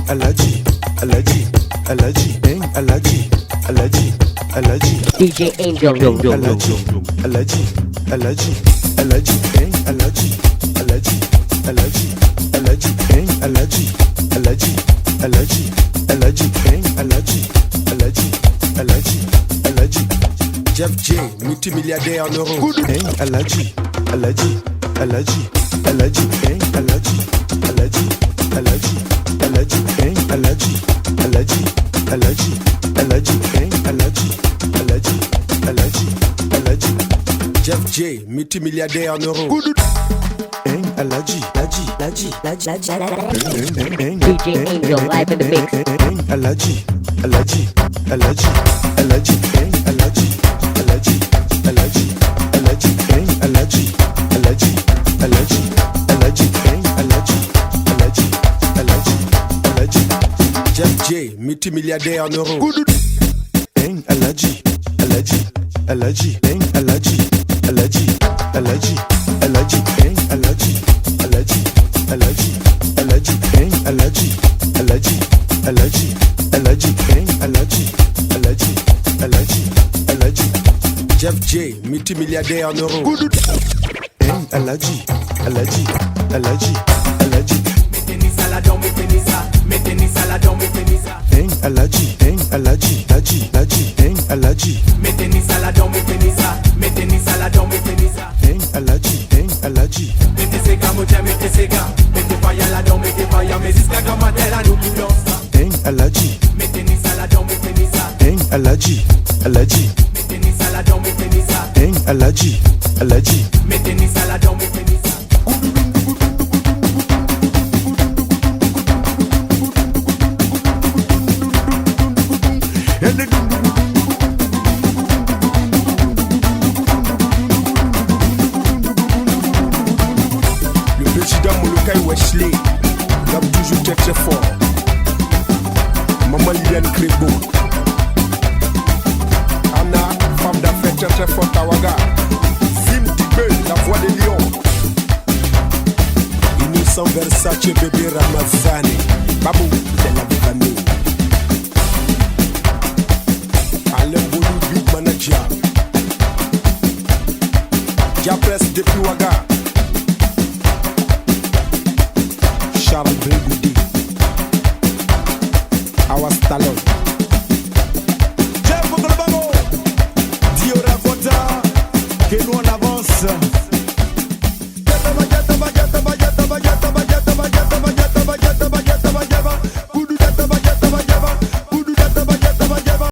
allergy, allergy, allergy, allergy, allergy, allergy. DJ Angel, allergy, allergy, allergy, allergy, allergy, allergy, allergy, allergy, allergy, allergy, allergy, allergy, allergy, allergy, allergy, allergy. Jeff J, multimilliardaire en euros. Allergy, allergy, allergy, allergy, allergy, allergy, allergy, allergy, allergy, allergy, allergy, allergy, allergy, allergy, allergy, allergy. Jeff J, multimilliardaire en euros. Allergy, allergy, allergy, allergy, DJ Angel, live in the mix. Allergy, allergy, allergy, allergy, allergy, allergy, allergy, allergy, allergy, allergy, allergy, allergy, allergy, allergy, allergy. Jeff J, multimilliardaire en euros. Allergy, allergy, allergy, allergy, allergy, allergy, allergy, allergy, allergy, allergy, allergy, allergy, allergy, allergy, allergy, allergy, allergy, allergy. Jeff J, multimilliardaire en euros. Allergy, allergy, allergy, allergy. Mettez-ni saladon, mettez-ni ça, mettez-ni saladon, mettez-ni ça. Allergy, allergy, allergy, allergy, allergy. Mettez-ni saladon, mettez-ni ça, mettez-ni saladon, mettez-ni ça. Allergy, allergy. Mettez ces gars, motia, mettez ces gars. Mettez pas y'a la don, mettez pas y'a, mais jusqu'à quand matin là nous boulons ça. Allergy, Mettez-ni saladon, mettez-ni ça. allergy, allergy, Mettez-ni saladon, mettez-ni ça. allergy, allergy. Mettez-ni saladon, mettez-ni ça. Le président Molokai Wesley, il a toujours été très fort. Maman Liliane Crébo, Anna, femme d'affaires très très forte à Ouaga. Zim Tibé, la voix des lions. Innocent Versace, bébé Ramazani, Babou de la famille. Alain Boulou, big manager. Diapres depuis Ouaga. Charles Bégoudi, Awas Talon.